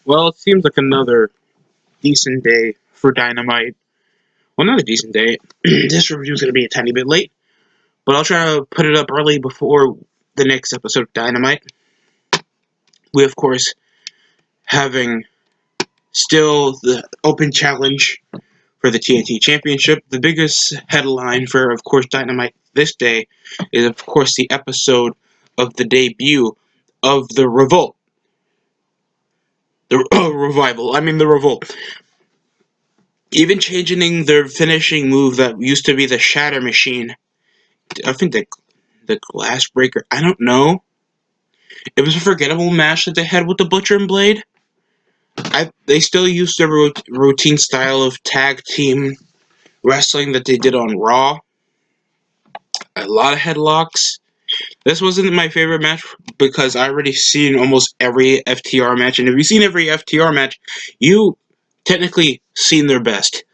Well, it seems like another decent day for Dynamite. Well, not a decent day. This review is going to be a tiny bit late, but I'll try to put it up early before the next episode of Dynamite. We, of course, having still the open challenge for the TNT Championship. The biggest headline for, of course, Dynamite this day is, of course, the episode of the debut of the Revolt. The revival. I mean, the Revolt. Even changing their finishing move that used to be the Shatter Machine. I think the Glass Breaker. I don't know. It was a forgettable match that they had with the Butcher and Blade. They still used their routine style of tag team wrestling that they did on Raw. A lot of headlocks. This wasn't my favorite match because I already seen almost every FTR match, and if you've seen every FTR match, you technically seen their best.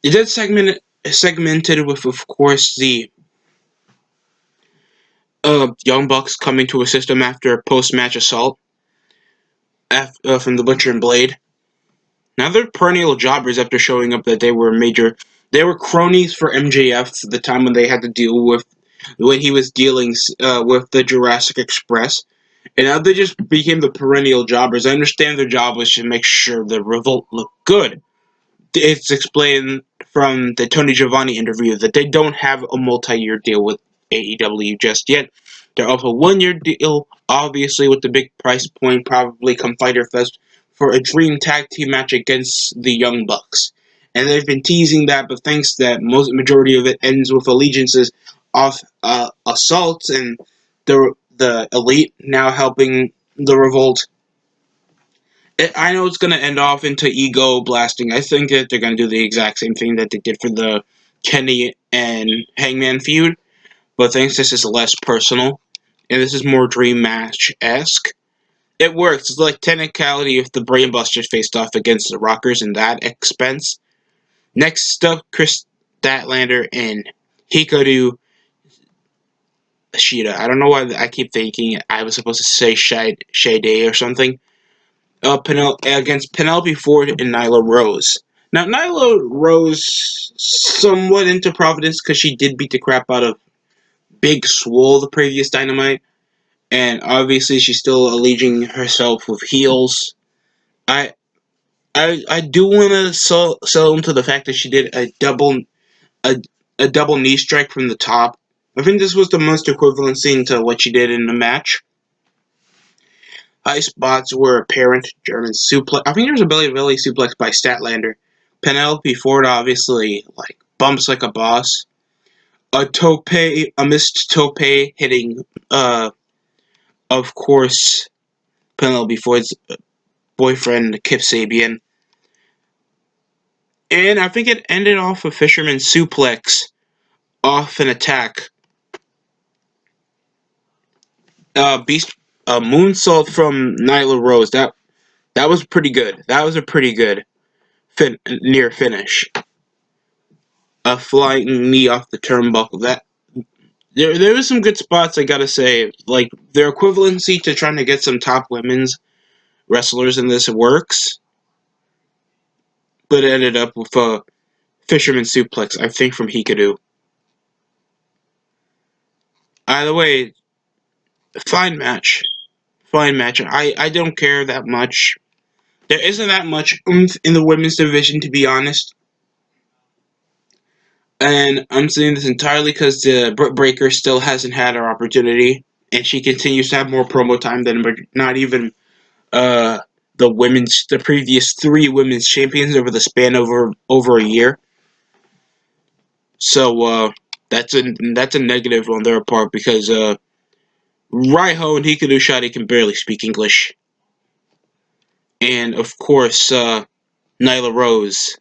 It did segmented with, of course, the Young Bucks coming to assist them after a post-match assault from the Butcher and Blade. Now they're perennial jobbers after showing up that they were cronies for MJF the time when they had to deal with when he was dealing with the Jurassic Express. And now they just became the perennial jobbers. I understand their job was to make sure the Revolt looked good. It's explained from the Tony Giovanni interview that they don't have a multi-year deal with AEW just yet. They're off a one-year deal, obviously with the big price point, probably come Fyter Fest, for a dream tag team match against the Young Bucks. And they've been teasing that, but thanks that most majority of it ends with allegiances off assaults and the Elite now helping the Revolt. I know it's going to end off into ego blasting. I think that they're going to do the exact same thing that they did for the Kenny and Hangman feud, but thanks this is less personal, and this is more dream match-esque. It works. It's like technicality if the Brainbusters faced off against the Rockers in that expense. Next up, Chris Statlander and Hikaru Shida. I don't know why I keep thinking I was supposed to say Shade or something. Against Penelope Ford and Nyla Rose. Now, Nyla Rose somewhat into Providence because she did beat the crap out of Big Swole the previous Dynamite, and obviously she's still alleging herself with heels. I I do want to sell into the fact that she did a, a double knee strike from the top. I think this was the most equivalent scene to what she did in the match. High spots were apparent. German suplex. I think there was a belly suplex by Statlander. Penelope Ford obviously bumps like a boss. A missed tope hitting, of course, Penelope Ford's boyfriend Kip Sabian. And I think it ended off a fisherman suplex off an attack. Beast moonsault from Nyla Rose. That was pretty good. That was a pretty good near finish. A flying knee off the turnbuckle. There was some good spots, I gotta say. Like, their equivalency to trying to get some top women's wrestlers in this works, but it ended up with a fisherman suplex, I think, from Hikaru. Either way, fine match. Fine match. I don't care that much. There isn't that much oomph in the women's division, to be honest. And I'm saying this entirely because the Britt Breaker still hasn't had her opportunity, and she continues to have more promo time than not even uh, the previous three women's champions over the span over a year. So that's a negative on their part because Raiho and Hikaru Shadi can barely speak English, and of course Nyla Rose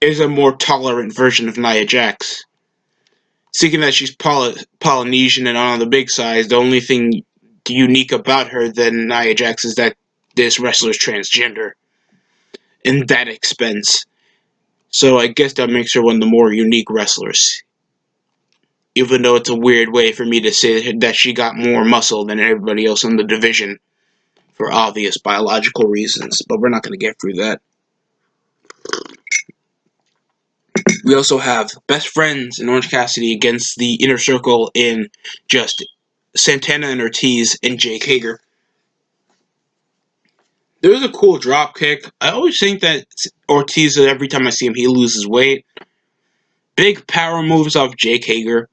is a more tolerant version of Nia Jax. Seeing that she's Polynesian and on the big size, the only thing unique about her than Nia Jax is that this wrestler's transgender. In that expense. So I guess that makes her one of the more unique wrestlers. Even though it's a weird way for me to say that she got more muscle than everybody else in the division. for obvious biological reasons, but we're not going to get through that. We also have Best Friends in Orange Cassidy against the Inner Circle in just Santana and Ortiz and Jake Hager. There was a cool drop kick. I always think that Ortiz, every time I see him, he loses weight. Big power moves off Jake Hager.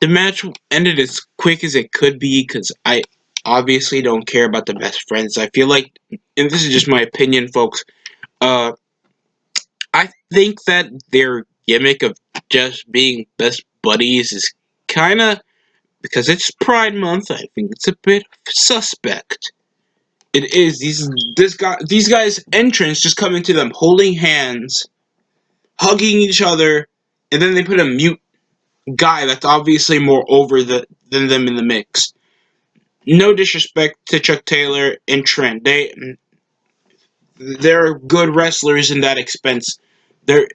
The match ended as quick as it could be because I obviously don't care about the Best Friends. I feel like, and this is just my opinion, folks, I think that their gimmick of just being best buddies is kind of, because it's Pride Month, I think it's a bit suspect. It is. These guys' entrance just come into them holding hands, hugging each other, and then they put a mute guy that's obviously more over than them in the mix. No disrespect to Chuck Taylor and Trent. They're good wrestlers in that expense. They're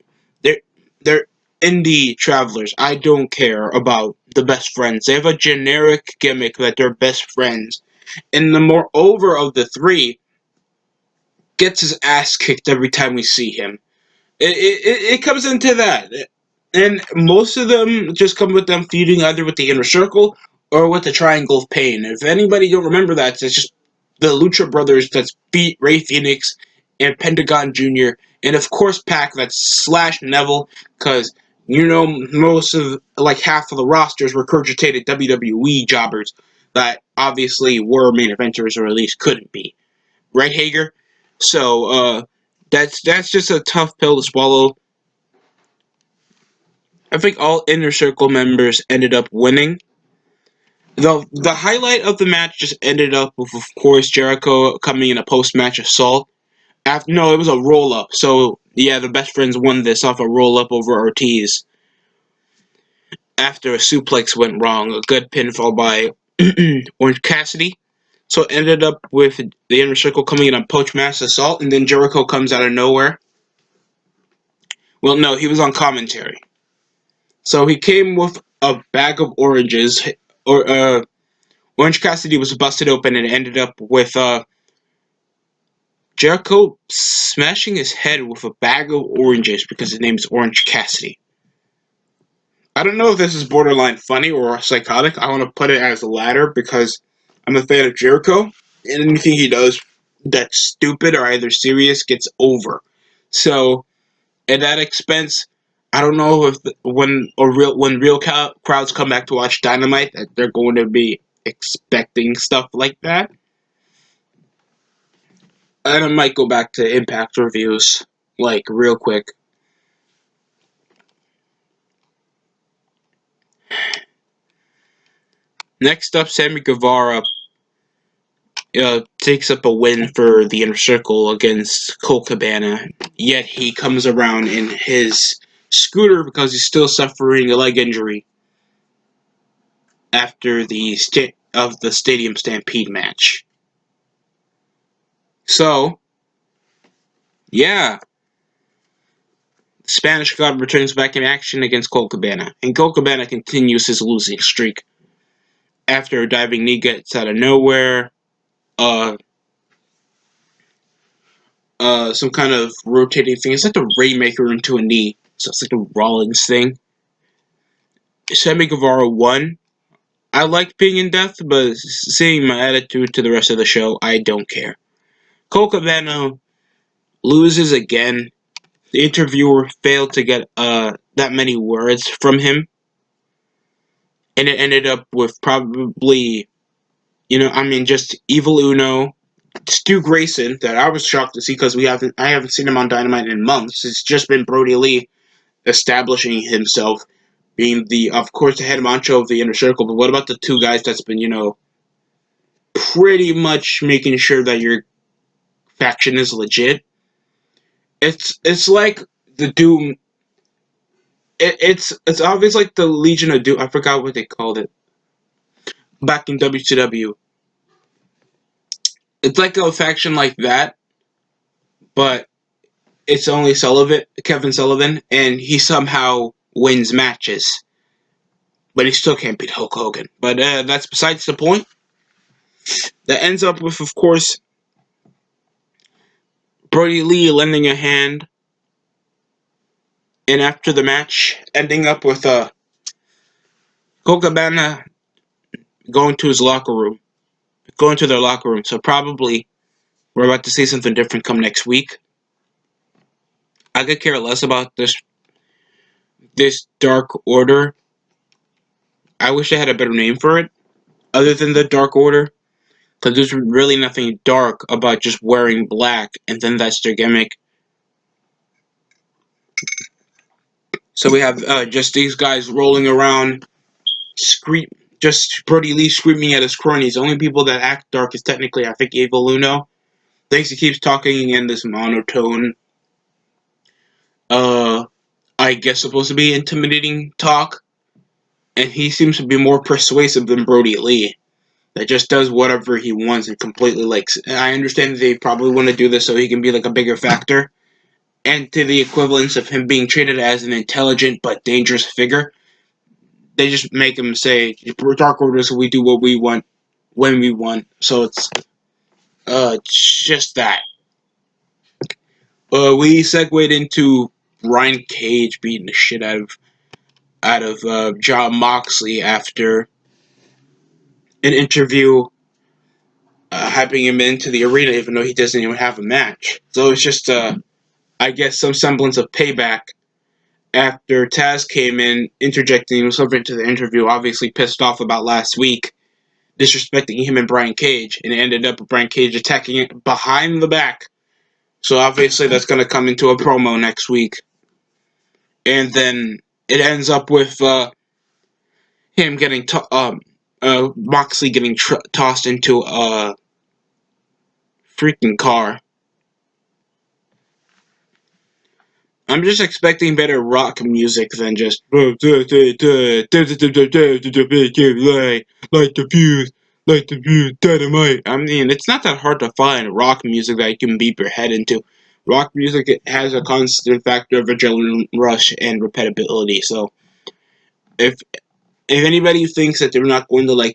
they're they're indie travelers. I don't care about the Best Friends. They have a generic gimmick that they're best friends. And the more over of the three gets his ass kicked every time we see him. It comes into that. And most of them just come with them feuding either with the Inner Circle or with the Triangle of Pain. If anybody don't remember that, it's just the Lucha Brothers that's beat Ray Phoenix and Pentagon Jr. And of course Pac that's slash Neville, because most of, like half of the rosters were regurgitated WWE jobbers that obviously were main eventers or at least couldn't be. Right, Hager? So, that's just a tough pill to swallow. I think all Inner Circle members ended up winning. The highlight of the match just ended up with, of course, Jericho coming in a post-match assault. No, it was a roll-up. So, yeah, the Best Friends won this off a roll-up over Ortiz. After a suplex went wrong, a good pinfall by Orange Cassidy. So it ended up with the Inner Circle coming in on post-match assault, and then Jericho comes out of nowhere. Well, no, he was on commentary. So he came with a bag of oranges. Orange Cassidy was busted open and ended up with Jericho smashing his head with a bag of oranges because his name is Orange Cassidy. I don't know if this is borderline funny or psychotic. I want to put it as the latter because I'm a fan of Jericho, and anything he does that's stupid or either serious gets over. So, at that expense, I don't know if when real crowds come back to watch Dynamite that they're going to be expecting stuff like that. And I might go back to Impact reviews, like, real quick. Next up, Sammy Guevara takes up a win for the Inner Circle against Colt Cabana. Yet he comes around in his scooter because he's still suffering a leg injury after the Stadium Stampede match. So, yeah, Spanish God returns back in action against Colt Cabana, and Colt Cabana continues his losing streak. After a diving knee gets out of nowhere, some kind of rotating thing. It's like the Rainmaker into a knee, so it's like a Rollins thing. Sammy Guevara won. I like being in death, but seeing my attitude to the rest of the show, I don't care. Colt Cabana loses again. The interviewer failed to get that many words from him, and it ended up with probably, just Evil Uno, Stu Grayson, that I was shocked to see because I haven't seen him on Dynamite in months. It's just been Brody Lee establishing himself, being of course, the head honcho of the Inner Circle. But what about the two guys that's been, pretty much making sure that your faction is legit? It's like the Doom. It's obvious like the Legion of Doom. I forgot what they called it back in WCW. It's like a faction like that, but it's only Kevin Sullivan, and he somehow wins matches, but he still can't beat Hulk Hogan. But that's besides the point. That ends up with, of course, Brody Lee lending a hand, and after the match, ending up with Cabana going to his locker room, going to their locker room. So probably we're about to see something different come next week. I could care less about this Dark Order. I wish I had a better name for it, other than the Dark Order, because there's really nothing dark about just wearing black, and then that's their gimmick. So we have just these guys rolling around, just Brody Lee screaming at his cronies. The only people that act dark is technically, I think, Evil Uno. Thinks he keeps talking in this monotone, uh, I guess supposed to be intimidating talk, and he seems to be more persuasive than Brody Lee. That just does whatever he wants and completely likes. And I understand that they probably want to do this so he can be like a bigger factor, and to the equivalence of him being treated as an intelligent but dangerous figure. They just make him say, "We're Dark Order, so we do what we want when we want." So it's just that. We segued into Brian Cage beating the shit out of Jon Moxley after an interview, hyping him into the arena, even though he doesn't even have a match. So it's just, I guess, some semblance of payback after Taz came in, interjecting himself into the interview, obviously pissed off about last week, disrespecting him and Brian Cage, and it ended up with Brian Cage attacking it behind the back. So obviously that's going to come into a promo next week. And then it ends up with him getting Moxley getting tossed into a freaking car. I'm just expecting better rock music than just like the fuse, Dynamite. I mean, it's not that hard to find rock music that you can beat your head into. Rock music, it has a constant factor of adrenaline rush and repetibility. So if anybody thinks that they're not going to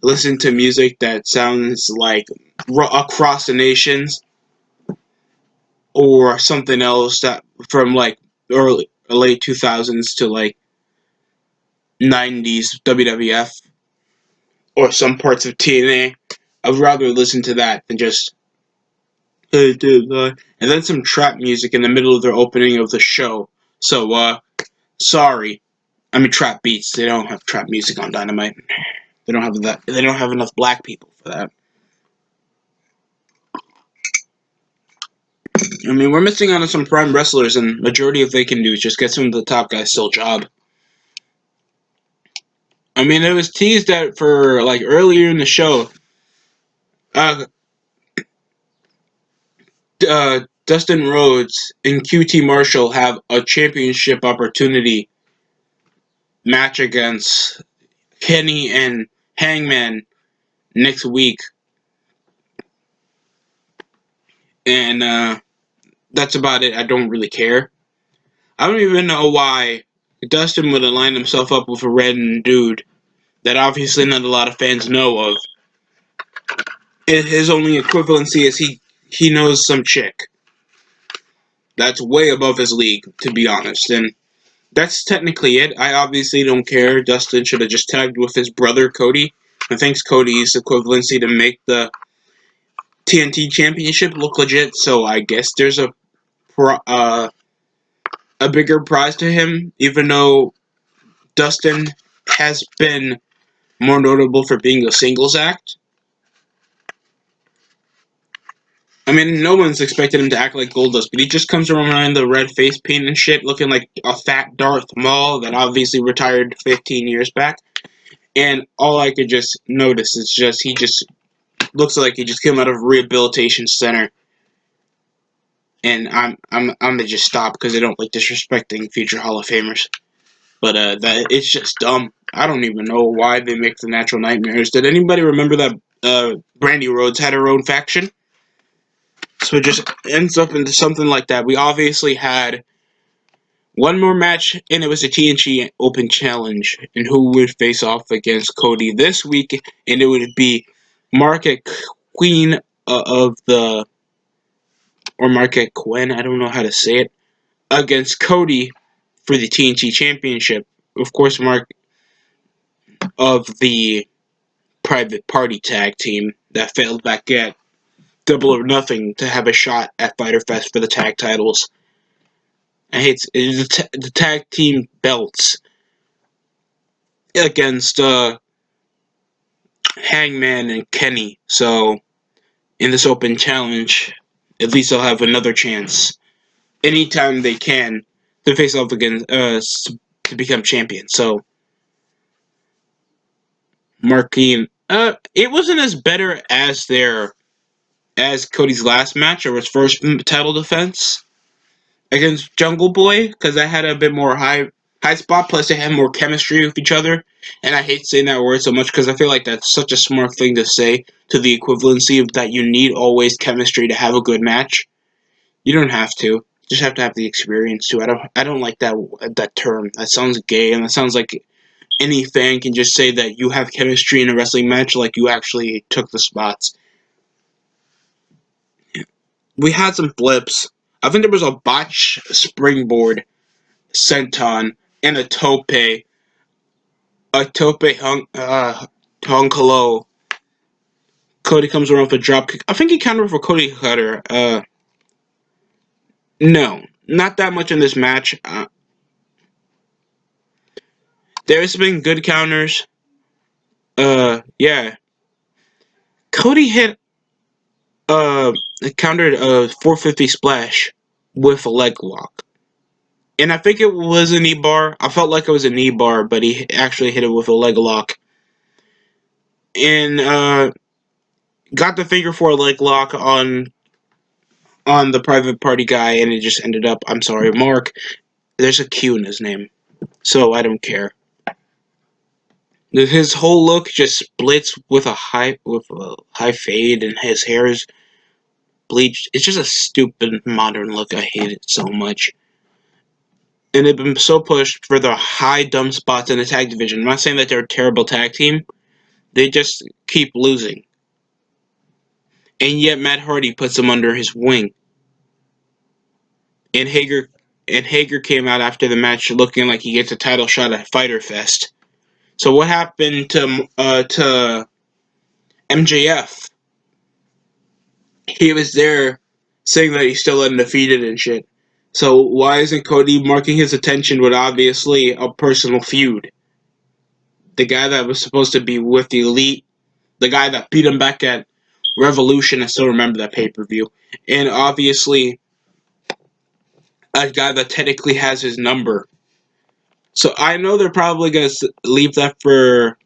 listen to music that sounds like across the nations or something else that from like early late 2000s to like 90s WWF or some parts of TNA, I'd rather listen to that than just and then some trap music in the middle of their opening of the show. So sorry. I mean trap beats. They don't have trap music on Dynamite. They don't have that. They don't have enough black people for that. I mean, we're missing out on some prime wrestlers, and majority of they can do is just get some of the top guys still job. I mean, it was teased that for like earlier in the show, uh, Dustin Rhodes and QT Marshall have a championship opportunity match against Kenny and Hangman next week, and that's about it. I don't really care. I don't even know why Dustin would align himself up with a random dude that obviously not a lot of fans know of. His only equivalency is he knows some chick. That's way above his league, to be honest. And that's technically it. I obviously don't care. Dustin should have just tagged with his brother Cody. And thanks Cody's equivalency to make the TNT Championship look legit. So I guess there's a bigger prize to him, even though Dustin has been more notable for being a singles act. I mean, no one's expected him to act like Goldust, but he just comes around in the red face paint and shit, looking like a fat Darth Maul that obviously retired 15 years back. And all I could just notice is he just looks like he just came out of a rehabilitation center. And I'm gonna just stop because I don't like disrespecting future Hall of Famers. But that it's just dumb. I don't even know why they make the Natural Nightmares. Did anybody remember that Brandy Rhodes had her own faction? So it just ends up into something like that. We obviously had one more match, and it was a TNT Open Challenge, and who would face off against Cody this week, and it would be Market Queen of the, or Market Quinn, I don't know how to say it, against Cody for the TNT Championship. Of course, Mark of the Private Party tag team that failed back at Double or Nothing to have a shot at Fyter Fest for the tag titles. I hate the tag team belts against Hangman and Kenny. So in this open challenge, at least they'll have another chance anytime they can to face off against to become champion. So Marquine, it wasn't as better as Cody's last match or his first title defense against Jungle Boy, because I had a bit more high spot. Plus, they had more chemistry with each other, and I hate saying that word so much because I feel like that's such a smart thing to say to the equivalency of that you need always chemistry to have a good match. You don't have to. You just have to have the experience too. I don't like that term. That sounds gay, and that sounds like any fan can just say that you have chemistry in a wrestling match, like you actually took the spots. We had some flips. I think there was a botch springboard senton and a tope hung low. Cody comes around for a drop kick. I think he countered for Cody Cutter. No, not that much in this match. There's been good counters. Yeah. Cody hit countered a 450 splash with a leg lock. And I think it was a knee bar. I felt like it was a knee bar, but he actually hit it with a leg lock. And got the figure four leg lock on the private party guy, and it just ended up, I'm sorry, Mark. There's a Q in his name, so I don't care. His whole look just splits with a high fade, and his hair is bleached. It's just a stupid modern look. I hate it so much. And they've been so pushed for the high dumb spots in the tag division. I'm not saying that they're a terrible tag team. They just keep losing. And yet Matt Hardy puts them under his wing. And Hagar came out after the match looking like he gets a title shot at Fyter Fest. So what happened to MJF? He was there saying that he's still undefeated and shit. So why isn't Cody marking his attention with obviously a personal feud? The guy that was supposed to be with the Elite, the guy that beat him back at Revolution, I still remember that pay-per-view, and obviously a guy that technically has his number. So I know they're probably gonna leave that for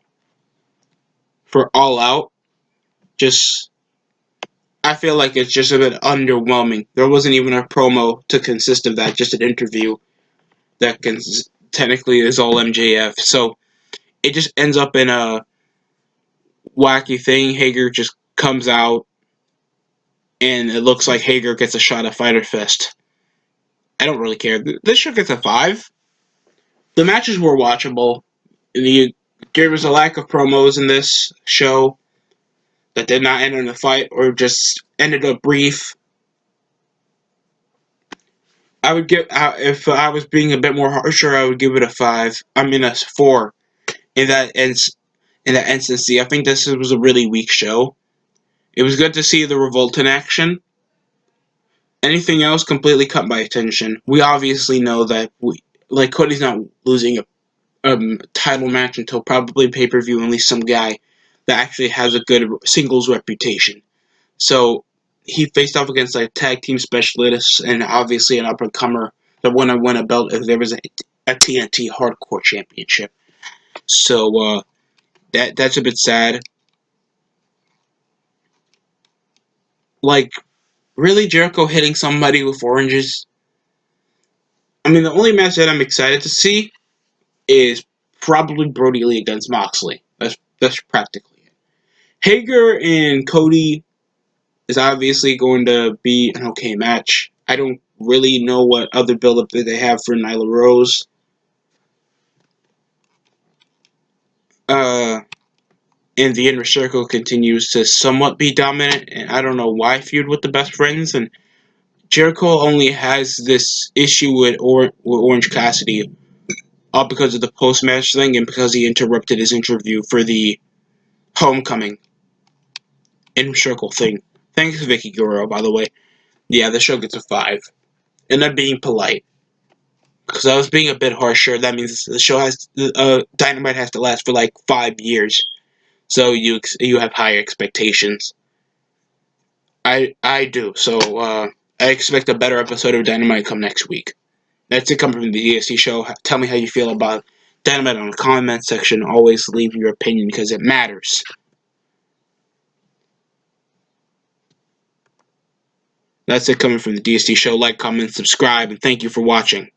All Out. Just I feel like it's just a bit underwhelming. There wasn't even a promo to consist of that, just an interview that technically is all MJF. So it just ends up in a wacky thing. Hagar just comes out, and it looks like Hagar gets a shot at Fyter Fest. I don't really care. This show gets a 5. The matches were watchable. There was a lack of promos in this show that did not end in a fight or just ended up brief. I would give if I was being a bit more harsher, I would give it a 5. I mean a 4 in that instance. I think this was a really weak show. It was good to see the Revolt in action. Anything else completely cut my attention. We obviously know that Cody's not losing a title match until probably pay-per-view, at least some guy that actually has a good singles reputation. So he faced off against a tag team specialist and obviously an up-and-comer that want to win a belt if there was a TNT Hardcore Championship. So that's a bit sad. Like, really, Jericho hitting somebody with oranges? I mean, the only match that I'm excited to see is probably Brody Lee against Moxley. That's practically it. Hagar and Cody is obviously going to be an okay match. I don't really know what other build-up that they have for Nyla Rose. Uh, and the Inner Circle continues to somewhat be dominant. And I don't know why feud with the Best Friends. And Jericho only has this issue with Orange Cassidy, all because of the post-match thing and because he interrupted his interview for the Homecoming Inner Circle thing. Thanks, Vicky Guerrero, by the way. Yeah, the show gets a 5. And I'm being polite. Because I was being a bit harsher. That means the show has Dynamite has to last for like 5 years. So you have higher expectations. I do. So I expect a better episode of Dynamite come next week. That's it coming from the DST show. Tell me how you feel about Dynamite on the comment section. Always leave your opinion because it matters. That's it coming from the DST show. Like, comment, subscribe, and thank you for watching.